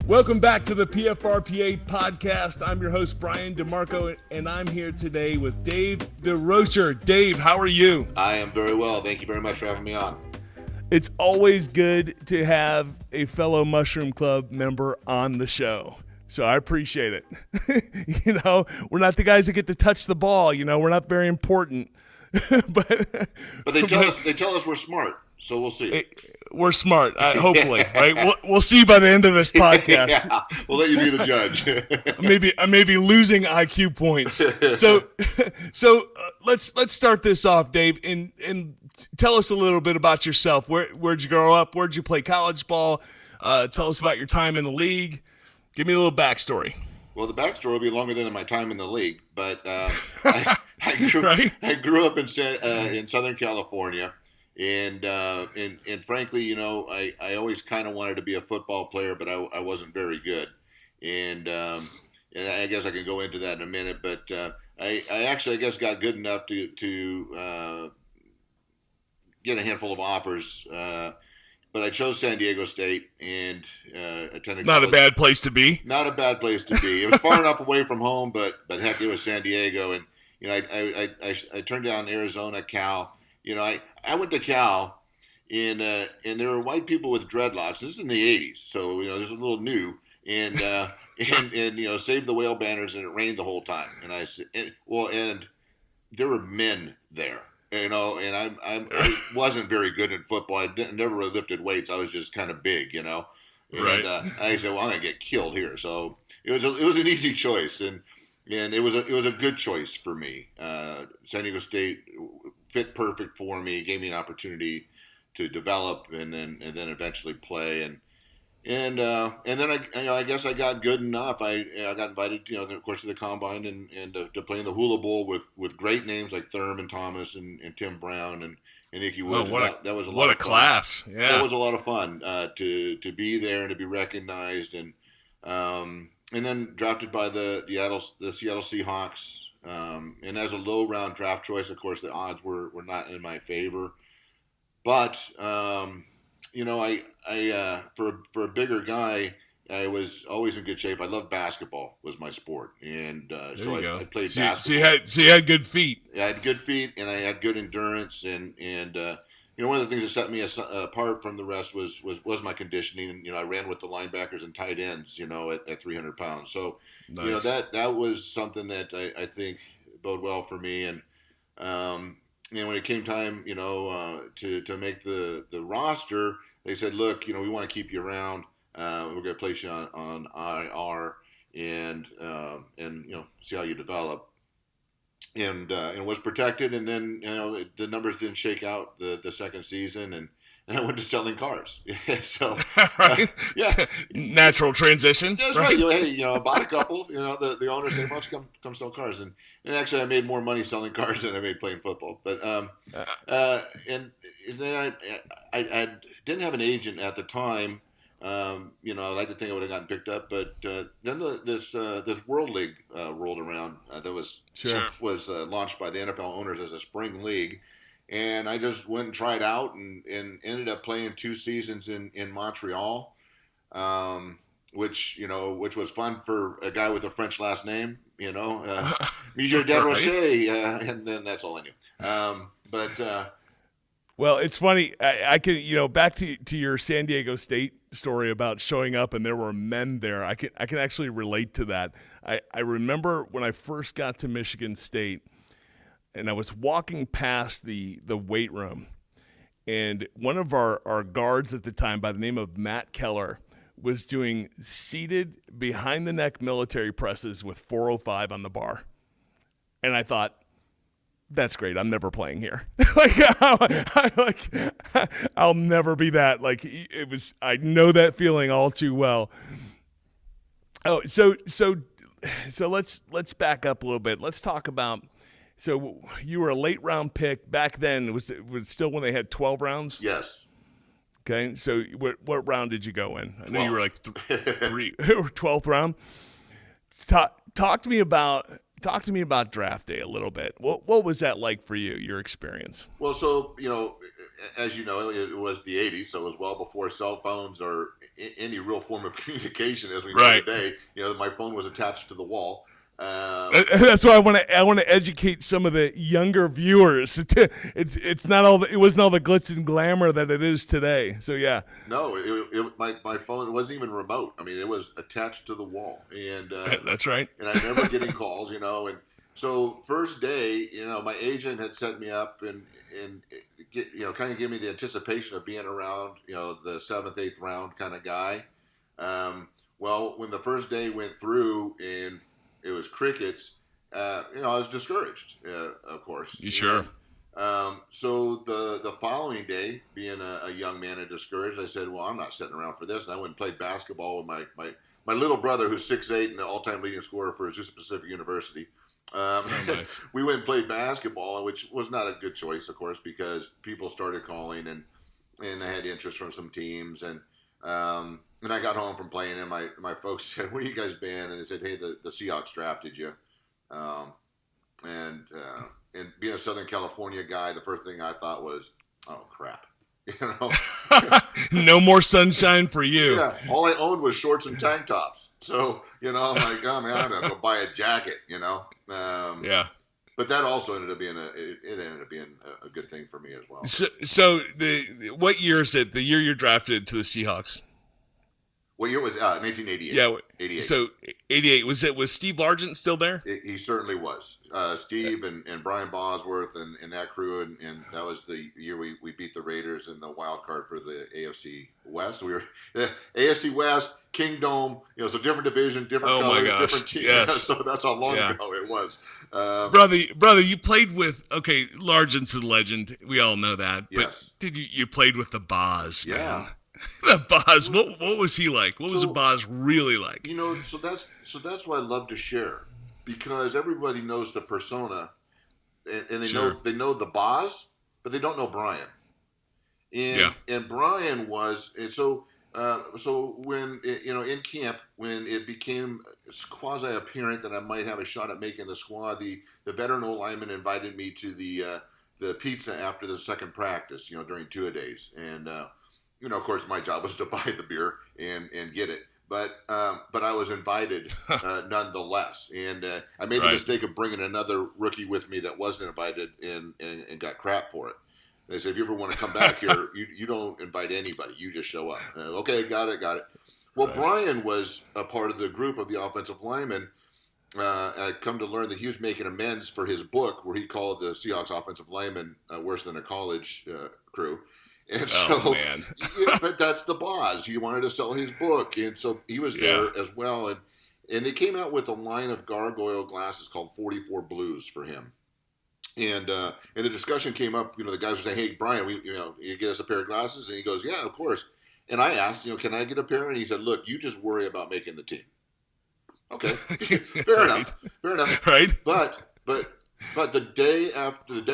Welcome back to the PFRPA Podcast. I'm your host, Brian DeMarco, and I'm here today with Dave DesRochers. Dave, how are you? I am very well. Thank you very much for having me on. It's always good to have a fellow Mushroom Club member on the show. So I appreciate it. We're not the guys that get to touch the ball. We're not very important. but they tell us we're smart. So we'll see. We're smart, hopefully, right? We'll see by the end of this podcast. Yeah, we'll let you be the judge. I may be losing IQ points. So let's start this off, Dave, and tell us a little bit about yourself. Where'd you grow up? Where'd you play college ball? Tell us about your time in the league. Give me a little backstory. Well, the backstory will be longer than my time in the league, but I grew up in Southern California. And frankly, I always kind of wanted to be a football player, but I wasn't very good. And I guess I can go into that in a minute. But I guess got good enough to get a handful of offers. But I chose San Diego State and attended. Not a bad place to be. Not a bad place to be. It was far enough away from home, but heck, it was San Diego. And I turned down Arizona, Cal. I went to Cal, and there were white people with dreadlocks. This is in the 80s, so this is a little new. And Save the Whale banners, and it rained the whole time. And and there were men there, and I wasn't very good at football. I never really lifted weights. I was just kind of big, And right. I said, well, I'm gonna get killed here. So it was an easy choice, and it was a good choice for me. San Diego State fit perfect for me, gave me an opportunity to develop and then eventually play, and then I guess I got good enough. I got invited, of course, to the combine and to play in the Hula Bowl with great names like Thurman Thomas and Tim Brown and Ickey Woods. That was a lot of class. Fun. Yeah, that was a lot of fun to be there and to be recognized, and then drafted by the Seattle Seahawks. And as a low round draft choice, of course, the odds were not in my favor. But for a bigger guy, I was always in good shape. I loved basketball, was my sport, and so I played basketball. So you had good feet. I had good feet, and I had good endurance, and one of the things that set me apart from the rest was my conditioning. And I ran with the linebackers and tight ends, at 300 pounds. So nice. That was something that I think bode well for me. And when it came time, to make the roster, they said, look, we want to keep you around. We're going to place you on IR and see how you develop. And was protected, and then the numbers didn't shake out the second season, and I went to selling cars. So right, natural transition. That's right. I bought a couple. The owner said, "Why don't you come sell cars?" And actually, I made more money selling cars than I made playing football. But and then I didn't have an agent at the time. I like to think I would have gotten picked up, but then this World League rolled around. That was launched by the NFL owners as a spring league, and I just went and tried out and ended up playing 2 seasons in Montreal, which was fun for a guy with a French last name, Monsieur DesRochers, and then that's all I knew. Well, it's funny. I can, back to your San Diego State story about showing up and there were men there. I can actually relate to that. I remember when I first got to Michigan State, and I was walking past the weight room, and one of our guards at the time, by the name of Matt Keller, was doing seated behind the neck military presses with 405 on the bar, and I thought, that's great. I'm never playing here. I'll never be that. It was. I know that feeling all too well. Oh, so let's back up a little bit. Let's talk about. So you were a late round pick back then. Was still when they had 12 rounds? Yes. Okay. So what round did you go in? I know 12th. You were like 12th round. Talk to me about draft day a little bit. What was that like for you, your experience? Well, so, as you know, it was the 80s, so it was well before cell phones or any real form of communication as we know today. My phone was attached to the wall. That's why I want to educate some of the younger viewers. It wasn't all the glitz and glamour that it is today. So yeah. No, my phone wasn't even remote. I mean, it was attached to the wall, and that's right. And I remember getting calls, and so first day, my agent had set me up and kind of give me the anticipation of being around, the 7th, 8th round kind of guy. Well, when the first day went through and it was crickets, I was discouraged, of course. You sure? So the following day, being a young man and discouraged, I said, well, I'm not sitting around for this. And I went and played basketball with my little brother, who's 6'8" and the all-time leading scorer for Azusa Pacific University. Nice. We went and played basketball, which was not a good choice, of course, because people started calling and I had interest from some teams. And I got home from playing, and my folks said, "Where you guys been?" And they said, "Hey, the Seahawks drafted you." And being a Southern California guy, the first thing I thought was, "Oh crap." No more sunshine for you. Yeah, all I owned was shorts and tank tops. So, I'm like, oh man, I'm gonna go buy a jacket, Yeah. But that also ended up being a good thing for me as well. So what year is it? The year you're drafted to the Seahawks? What year was 1988? Yeah, 88. So 88 was Steve Largent still there? He certainly was. Steve and Brian Bosworth and that crew, and that was the year we beat the Raiders in the wild card for the AFC West. We were AFC West, Kingdom, so different division, different colors, different teams. Yes. So that's how long ago it was. Brother, you played with Largent's a legend. We all know that. Yes. But you played with the Boz, man. Yeah. The Boz, what was he like? What was the Boz really like? So that's what I love to share, because everybody knows the persona, and they know the Boz, but they don't know Brian. And Brian was, and so when in camp, when it became quasi apparent that I might have a shot at making the squad, the veteran O lineman invited me to the pizza after the second practice, during 2-a-days, and of course, my job was to buy the beer and get it. But I was invited nonetheless. And I made the mistake of bringing another rookie with me that wasn't invited and got crap for it. They said, if you ever want to come back here, you don't invite anybody. You just show up. Okay, got it. Well, Brian was a part of the group of the offensive linemen. I come to learn that he was making amends for his book where he called the Seahawks offensive linemen worse than a college crew. And so, man. But that's the Boz. He wanted to sell his book, and so he was there as well. And they came out with a line of gargoyle glasses called 44 Blues for him. And the discussion came up. The guys were saying, "Hey, Brian, you get us a pair of glasses?" And he goes, "Yeah, of course." And I asked, "Can I get a pair?" And he said, "Look, you just worry about making the team." Okay, fair enough. Right. But the day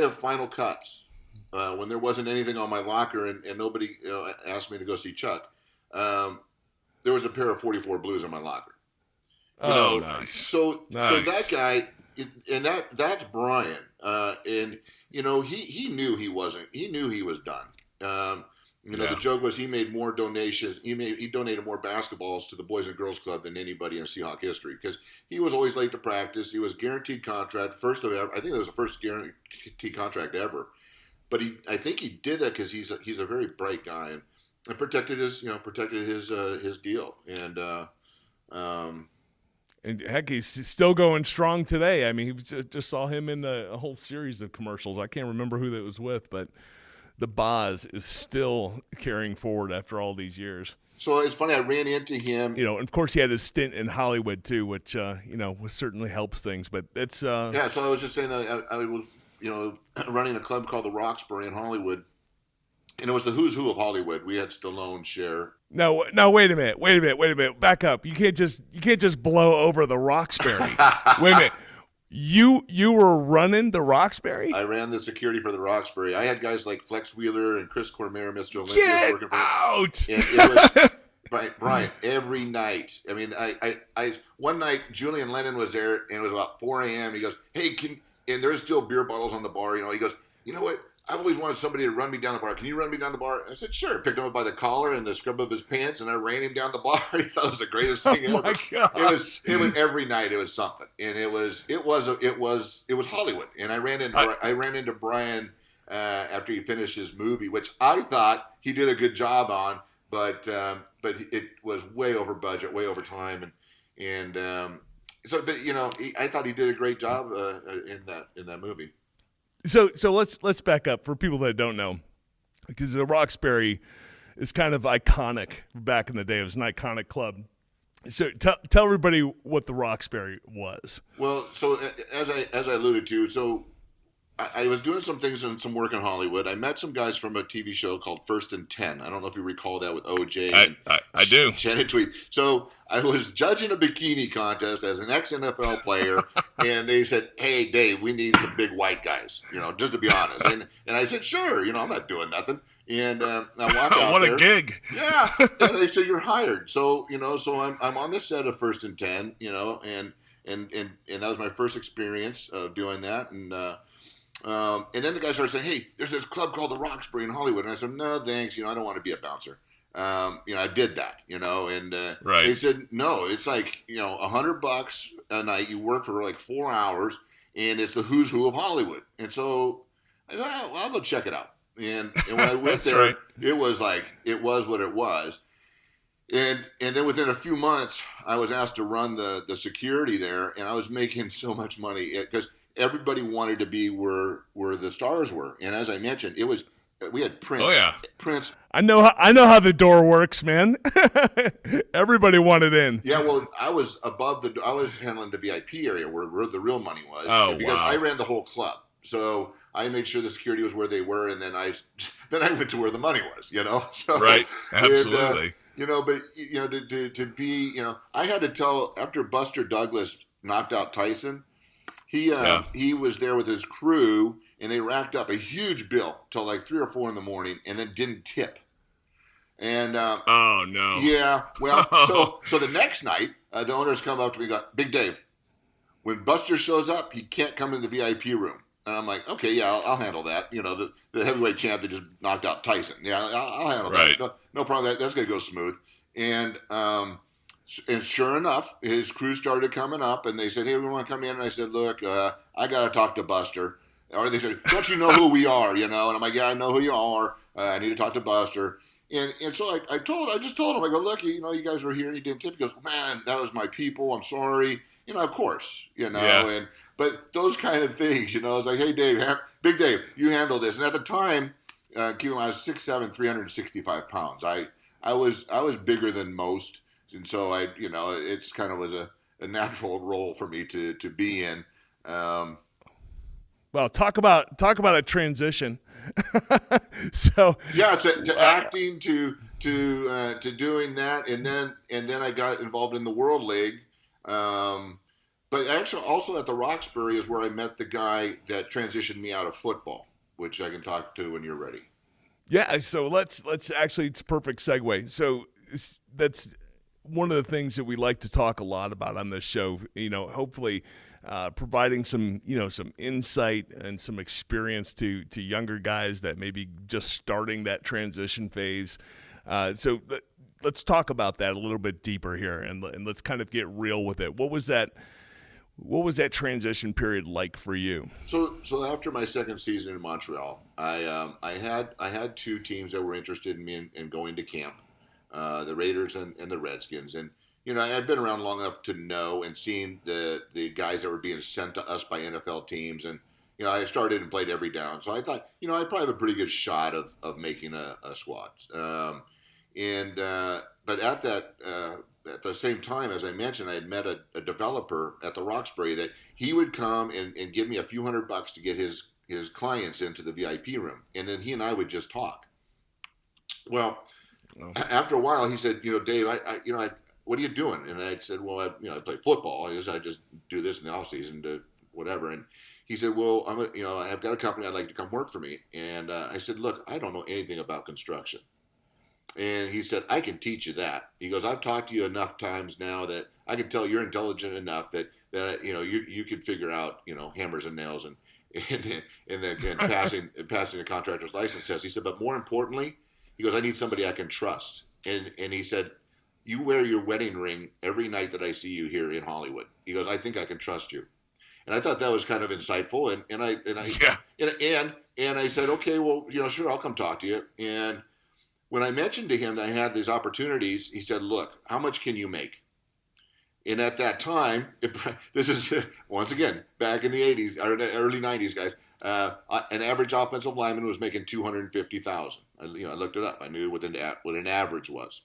of final cuts. When there wasn't anything on my locker and nobody asked me to go see Chuck, there was a pair of 44 Blues in my locker. Nice. So that guy, and that's Brian, and he knew he wasn't. He knew he was done. The joke was he made more donations. He donated more basketballs to the Boys and Girls Club than anybody in Seahawk history, because he was always late to practice. He was guaranteed contract, first of ever. I think it was the first guaranteed contract ever. But I think he did that because he's a very bright guy and protected his deal, and heck, he's still going strong today. I mean, just saw him in a whole series of commercials. I can't remember who that was with, but the Boz is still carrying forward after all these years. So it's funny. I ran into him. And of course, he had his stint in Hollywood too, which certainly helps things. But it's So I was just saying that I was. Running a club called the Roxbury in Hollywood, and it was the who's who of Hollywood. We had Stallone, Cher. No, wait a minute. Back up. You can't just blow over the Roxbury. Wait a minute. You were running the Roxbury? I ran the security for the Roxbury. I had guys like Flex Wheeler and Chris Cormier, Mr. Olympia working for me. Out! And it was Brian, every night. I mean, I one night Julian Lennon was there, and it was about 4 a.m. He goes, "Hey, and there's still beer bottles on the bar. He goes, you know what? I've always wanted somebody to run me down the bar. Can you run me down the bar? I said, sure. Picked him up by the collar and the scrub of his pants, and I ran him down the bar. He thought it was the greatest thing ever. My gosh. It was every night. It was something, and it was Hollywood. And I ran into Brian after he finished his movie, which I thought he did a good job on, but it was way over budget, way over time, and I thought he did a great job in that movie. So let's back up for people that don't know, because the Roxbury is kind of iconic back in the day. It was an iconic club. So tell everybody what the Roxbury was. Well, so as I alluded to, so I was doing some things and some work in Hollywood. I met some guys from a TV show called First and 10. I don't know if you recall that with OJ. I do. Shannon Tweed. So I was judging a bikini contest as an ex-NFL player, and they said, "Hey, Dave, we need some big white guys, just to be honest." And I said, "Sure, I'm not doing nothing." And I walked out what there. a gig! Yeah, and they said, "You're hired." So so I'm on the set of First and 10, and that was my first experience of doing that, and then the guy started saying, "Hey, there's this club called the Roxbury in Hollywood," and I said, "No, thanks. I don't want to be a bouncer." I did that, and right. They said, "No, it's like $100 a night. You work for like 4 hours, and it's the who's who of Hollywood." And so I said, "Well, I'll go check it out." And when I went there, right. it was what it was. And then within a few months, I was asked to run the security there, and I was making so much money because everybody wanted to be where the stars were. And as I mentioned, we had Prince. Oh yeah, Prince. I know how the door works, man. Everybody wanted in. Yeah, well, I was I was handling the VIP area where the real money was. Oh, because wow. I ran the whole club. So I made sure the security was where they were, and then I went to where the money was, So, right, absolutely. But to be, I had to tell after Buster Douglas knocked out Tyson, he was there with his crew, and they racked up a huge bill till like 3 or 4 in the morning, and then didn't tip. And oh no, yeah, well, so the next night, the owners come up to me and go, "Big Dave, when Buster shows up, he can't come in the VIP room." And I'm like, "Okay, yeah, I'll handle that." The heavyweight champ that just knocked out Tyson. Yeah, I'll handle right. that. No problem. That's gonna go smooth. And sure enough, his crew started coming up, and they said, "Hey, we want to come in." And I said, "Look, I gotta talk to Buster." Or they said, "Don't you know who we are?" And I'm like, "Yeah, I know who you are. I need to talk to Buster." And so I just told him, I go, "Look, you guys were here and you didn't tip." He goes, "Man, that was my people. I'm sorry." Of course, Yeah. But those kind of things, I was like, "Hey, Dave, Big Dave, you handle this." And at the time, keep in mind, I was 6'7", 365 pounds. I was bigger than most, and so it's kind of was a natural role for me to be in. Well, talk about a transition. So yeah, to acting, to doing that, and then I got involved in the World League. But actually, also at the Roxbury is where I met the guy that transitioned me out of football, which I can talk to when you're ready. Yeah, so let's actually, it's a perfect segue. So that's one of the things that we like to talk a lot about on this show. Hopefully, providing some some insight and some experience to younger guys that may be just starting that transition phase. So let's talk about that a little bit deeper here, and let's kind of get real with it. What was that transition period like for you? So after my second season in Montreal, I had 2 teams that were interested in me in going to camp, the Raiders and the Redskins. And I had been around long enough to know and seen the guys that were being sent to us by NFL teams. And I started and played every down, so I thought I probably have a pretty good shot of making a squad. But at the same time, as I mentioned, I had met a developer at the Roxbury that he would come and give me a few $100 to get his clients into the VIP room, and then he and I would just talk. Well, after a while, he said, "Dave, what are you doing?" And I said, "Well, I play football. I just do this in the off season to whatever." And he said, "Well, I've got a company I'd like to come work for me." And I said, "Look, I don't know anything about construction." And he said, "I can teach you that." He goes, "I've talked to you enough times now that I can tell you're intelligent enough that you could figure out, hammers and nails and passing the contractor's license test. He said, but more importantly, he goes, I need somebody I can trust. And he said, you wear your wedding ring every night that I see you here in Hollywood. He goes, I think I can trust you. And I thought that was kind of insightful. And I said, okay, well, sure, I'll come talk to you. And when I mentioned to him that I had these opportunities, he said, look, how much can you make? And at that time, this is, once again, back in the 80s, or early 90s, guys, an average offensive lineman was making $250,000. I looked it up. I knew what an average was.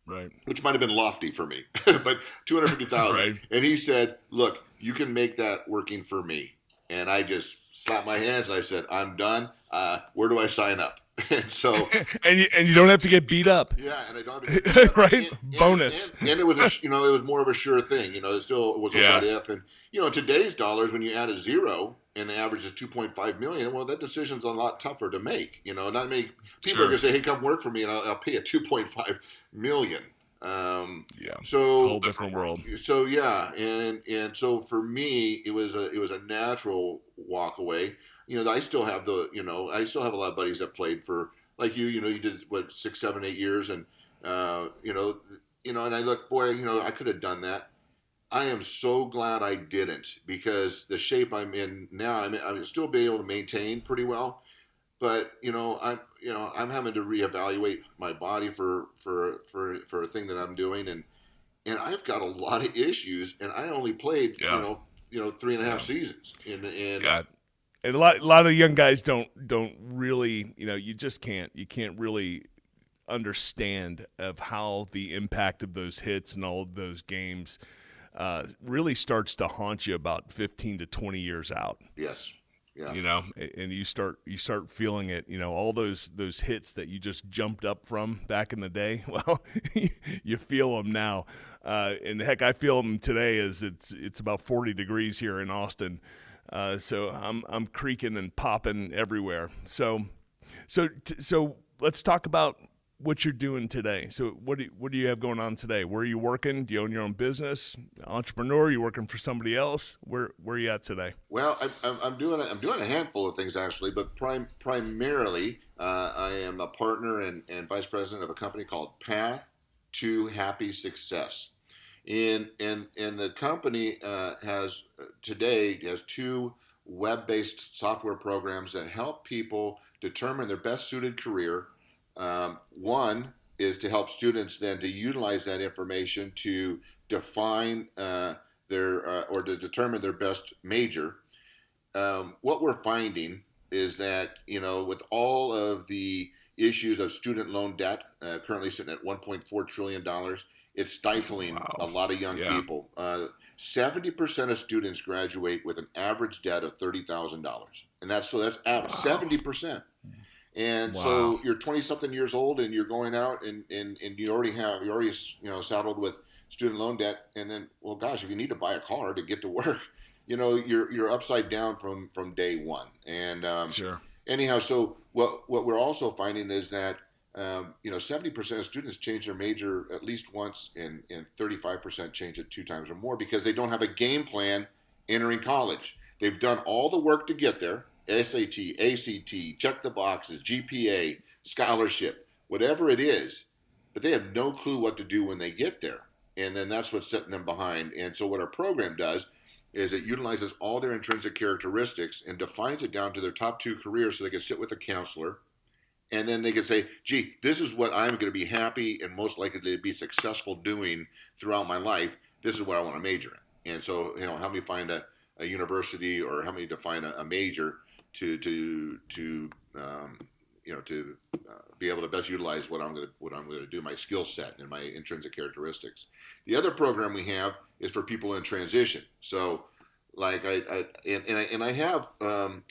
Right. Which might have been lofty for me, but $250,000. Right. And he said, look, you can make that working for me. And I just slapped my hands and I said, I'm done. Where do I sign up? And so, and you don't have to get beat up. Yeah, and I don't have to get beat up. Right, bonus. And it was it was more of a sure thing. It was a what if. And in today's dollars, when you add a zero and the average is 2.5 million, well, that decision's a lot tougher to make. Not many people are going to say, "Hey, come work for me, and I'll pay you 2.5 million." So whole different world. So and so for me, it was a natural walk away. I still have a lot of buddies that played for, like you did 6, 7, 8 years, and and I look, boy, I could have done that. I am so glad I didn't, because the shape I'm in now, I'm still be able to maintain pretty well, but I'm having to reevaluate my body for a thing that I'm doing, and I've got a lot of issues, and I only played 3.5 seasons, and a lot of young guys don't really, you can't really understand of how the impact of those hits and all of those games really starts to haunt you about 15 to 20 years out. Yes. Yeah. And you start feeling it, all those hits that you just jumped up from back in the day. Well, you feel them now. And heck, I feel them today as it's about 40 degrees here in Austin. So I'm creaking and popping everywhere. So let's talk about what you're doing today. So what do you have going on today? Where are you working? Do you own your own business? Entrepreneur? Are you working for somebody else? Where are you at today? Well, I'm doing a handful of things actually, but primarily I am a partner and vice president of a company called PATH2HappiSuccess. And the company has 2 web-based software programs that help people determine their best suited career. One is to help students then to utilize that information to define or to determine their best major. What we're finding is that, with all of the issues of student loan debt, currently sitting at $1.4 trillion, it's stifling a lot of young people. 70% of students graduate with an average debt of $30,000, and that's average, 70%. And so you're 20-something years old, and you're going out, and you're already saddled with student loan debt, and then, well, gosh, if you need to buy a car to get to work, you're upside down from day one. And sure. Anyhow, so what we're also finding is that 70% of students change their major at least once, and 35% change it 2 times or more because they don't have a game plan entering college. They've done all the work to get there. SAT, ACT, check the boxes, GPA, scholarship, whatever it is, but they have no clue what to do when they get there. And then that's what's setting them behind. And so what our program does is it utilizes all their intrinsic characteristics and defines it down to their top 2 careers so they can sit with a counselor. And then they can say, gee, this is what I'm going to be happy and most likely to be successful doing throughout my life. This is what I want to major in. And so, help me find a university or help me define a major to be able to best utilize what I'm going to do, my skill set and my intrinsic characteristics. The other program we have is for people in transition. So, like I have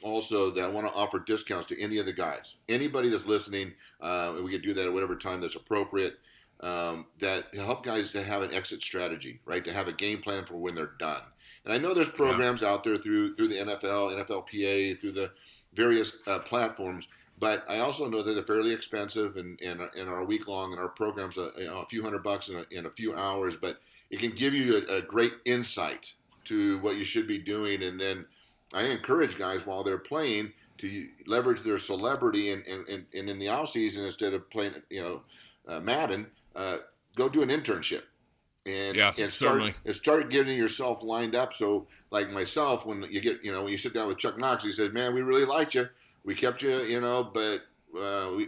also that I want to offer discounts to any of the guys, anybody that's listening. And we could do that at whatever time that's appropriate. That help guys to have an exit strategy, right? To have a game plan for when they're done. And I know there's programs out there through the NFL, NFLPA, through the various platforms, but I also know that they're fairly expensive and are week long, and our programs a few $100 in a few hours, but it can give you a great insight to what you should be doing, and then I encourage guys while they're playing to leverage their celebrity and in the off season, instead of playing, Madden, go do an internship. And start getting yourself lined up. So like myself, when when you sit down with Chuck Knox, he says, "Man, we really liked you. We kept you, but we're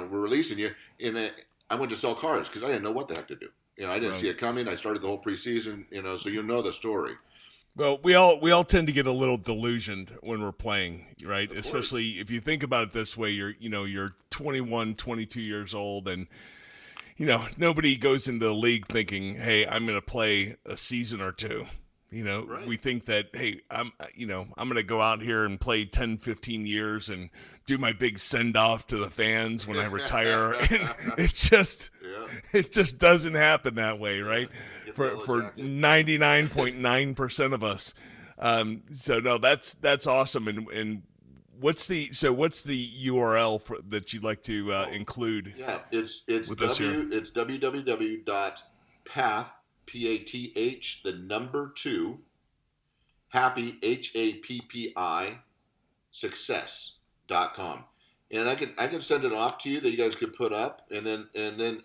releasing you." And I went to sell cars because I didn't know what the heck to do. I didn't see it coming. I started the whole preseason, so the story. Well, we all tend to get a little delusioned when we're playing, right? Of Especially course. if you think about it this way, you're 21, 22 years old, and nobody goes into the league thinking, "Hey, I'm going to play a season or two." Right. We think that, "Hey, I'm going to go out here and play 10, 15 years and do my big send off to the fans when I retire." And it just doesn't happen that way, right? For 99.9% of us. So no, that's awesome. And what's the URL that you'd like to include? Yeah, it's with us here? It's www.path, PATH, the number 2, happy, HAPPI, success.com. And I can send it off to you that you guys could put up, and then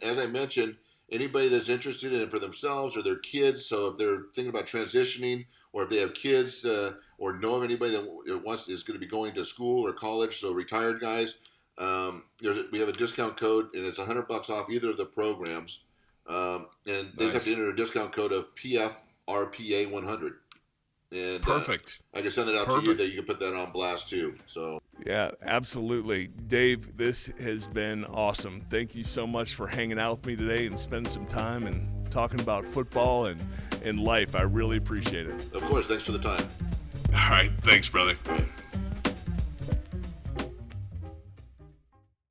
as I mentioned, anybody that's interested in it for themselves or their kids. So if they're thinking about transitioning, or if they have kids, or know of anybody that is going to be going to school or college, so retired guys, we have a discount code, and it's $100 off either of the programs. And they just have to enter a discount code of PFRPA 100. And perfect. I can send it out to you, that you can put that on blast too. So yeah, absolutely. Dave, this has been awesome. Thank you so much for hanging out with me today and spending some time and talking about football and life. I really appreciate it. Of course. Thanks for the time. All right. Thanks, brother.